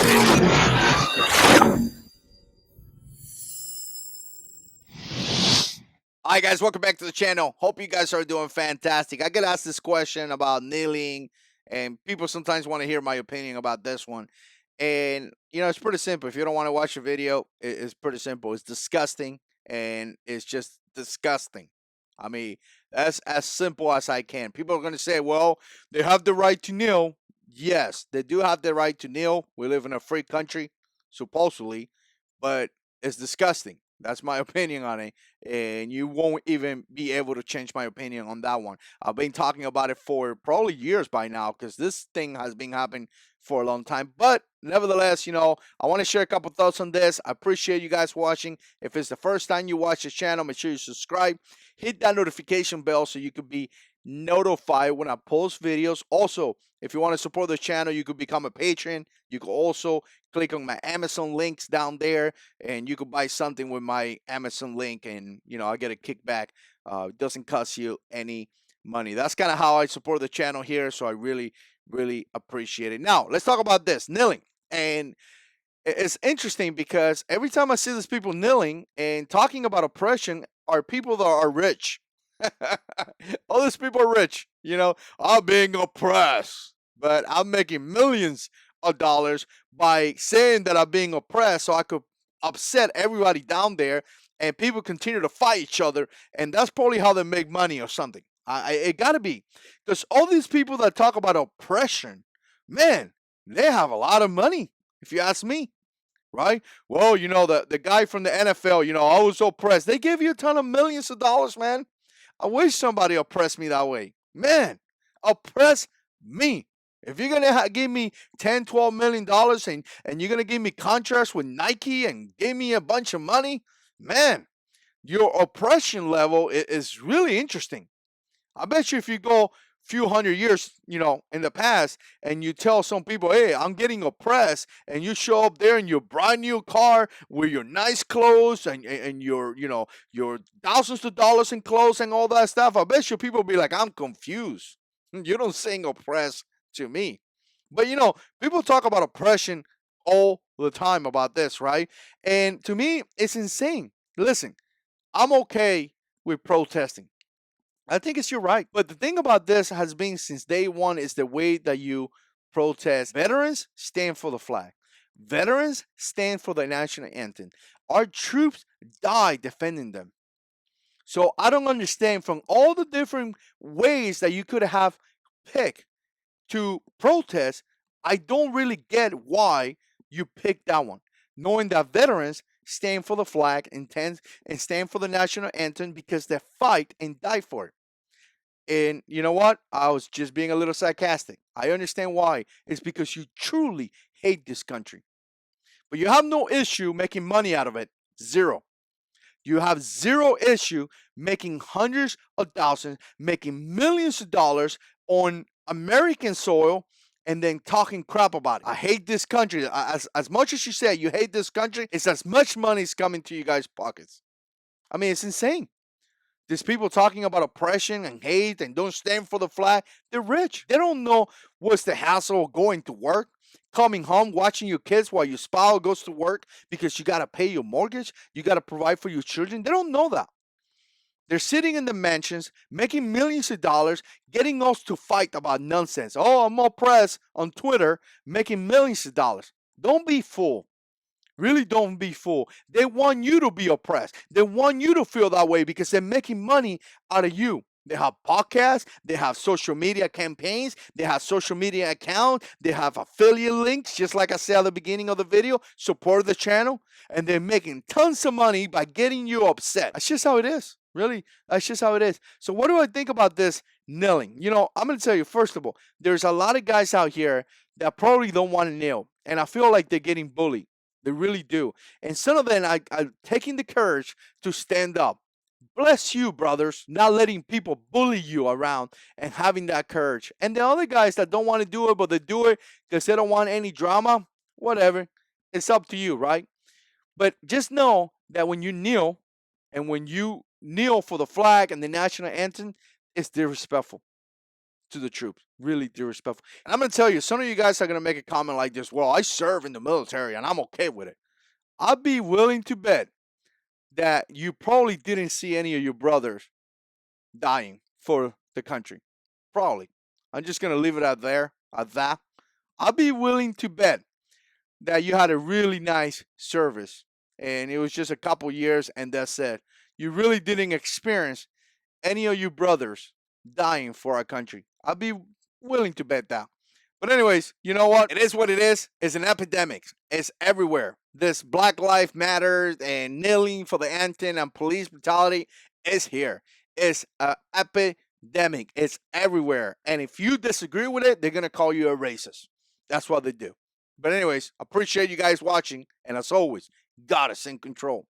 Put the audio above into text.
Hi guys, welcome back to the channel. Hope you guys are doing fantastic. I get asked this question about kneeling, and people sometimes want to hear my opinion about this one. And it's pretty simple. If you don't want to watch the video, it's pretty simple. It's disgusting, and it's just disgusting. I mean, that's as simple as I can. People are going to say, well, they have the right to kneel. Yes, they do have the right to kneel. We live in a free country, supposedly, but it's disgusting. That's my opinion on it, and you won't even be able to change my opinion on that one. I've been talking about it for probably years by now because this thing has been happening for a long time. But nevertheless, I want to share a couple thoughts on this. I appreciate you guys watching. If it's the first time you watch the channel, make sure you subscribe, hit that notification bell so you could be notified when I post videos. Also, if you want to support the channel, you could become a patron. You could also click on my Amazon links down there, and you could buy something with my Amazon link, and I get a kickback. It doesn't cost you any money. That's kind of how I support the channel here, so I really appreciate it. Now let's talk about this kneeling. And it's interesting because every time I see these people kneeling and talking about oppression are people that are rich. All these people are rich, I'm being oppressed, but I'm making millions of dollars by saying that I'm being oppressed so I could upset everybody down there, and people continue to fight each other, and that's probably how they make money or something. It gotta be, because all these people that talk about oppression, man, they have a lot of money, if you ask me. Right? Well, the guy from the NFL, I was oppressed. They give you a ton of millions of dollars, man. I wish somebody oppressed me that way. Man, oppress me. If you're going to give me 10, $12 million and you're going to give me contracts with Nike and give me a bunch of money, man, your oppression level is really interesting. I bet you if you go few hundred years, in the past, and you tell some people, hey, I'm getting oppressed, and you show up there in your brand new car with your nice clothes and your thousands of dollars in clothes and all that stuff, I bet you people will be like, I'm confused. You don't sing oppressed to me. But people talk about oppression all the time about this, right? And to me, it's insane. Listen, I'm okay with protesting. I think it's your right. But the thing about this has been since day one is the way that you protest. Veterans stand for the flag. Veterans stand for the national anthem. Our troops die defending them. So I don't understand from all the different ways that you could have picked to protest, I don't really get why you picked that one. Knowing that veterans stand for the flag and stand for the national anthem because they fight and die for it. And you know what? I was just being a little sarcastic. I understand why. It's because you truly hate this country. But you have no issue making money out of it. Zero. You have zero issue making hundreds of thousands, making millions of dollars on American soil and then talking crap about it. I hate this country. As much as you say you hate this country, it's as much money is coming to you guys' pockets. I mean, it's insane. These people talking about oppression and hate and don't stand for the flag, they're rich. They don't know what's the hassle of going to work, coming home, watching your kids while your spouse goes to work because you got to pay your mortgage, you got to provide for your children. They don't know that. They're sitting in the mansions, making millions of dollars, getting us to fight about nonsense. Oh, I'm oppressed on Twitter, making millions of dollars. Don't be fooled. Really don't be fooled. They want you to be oppressed. They want you to feel that way because they're making money out of you. They have podcasts, they have social media campaigns, they have social media accounts, they have affiliate links, just like I said at the beginning of the video. Support the channel, and they're making tons of money by getting you upset. That's just how it is. Really, that's just how it is. So what do I think about this kneeling? I'm going to tell you, first of all, there's a lot of guys out here that probably don't want to kneel, and I feel like they're getting bullied. They really do. And some of them are taking the courage to stand up. Bless you, brothers, not letting people bully you around and having that courage. And the other guys that don't want to do it, but they do it because they don't want any drama, whatever. It's up to you, right? But just know that when you kneel and when you kneel for the flag and the national anthem, it's disrespectful. to the troops. Really disrespectful. And I'm going to tell you, some of you guys are going to make a comment like this. Well, I serve in the military and I'm okay with it. I'd be willing to bet that you probably didn't see any of your brothers dying for the country. Probably. I'm just going to leave it at that. I'd be willing to bet that you had a really nice service and it was just a couple years and that's it. You really didn't experience any of your brothers dying for our country. I'd be willing to bet that. But anyways, you know what? It is what it is. It's an epidemic. It's everywhere. This Black Lives Matter and kneeling for the anthem and police brutality is here. It's an epidemic. It's everywhere. And if you disagree with it, they're going to call you a racist. That's what they do. But anyways, appreciate you guys watching. And as always, God is in control.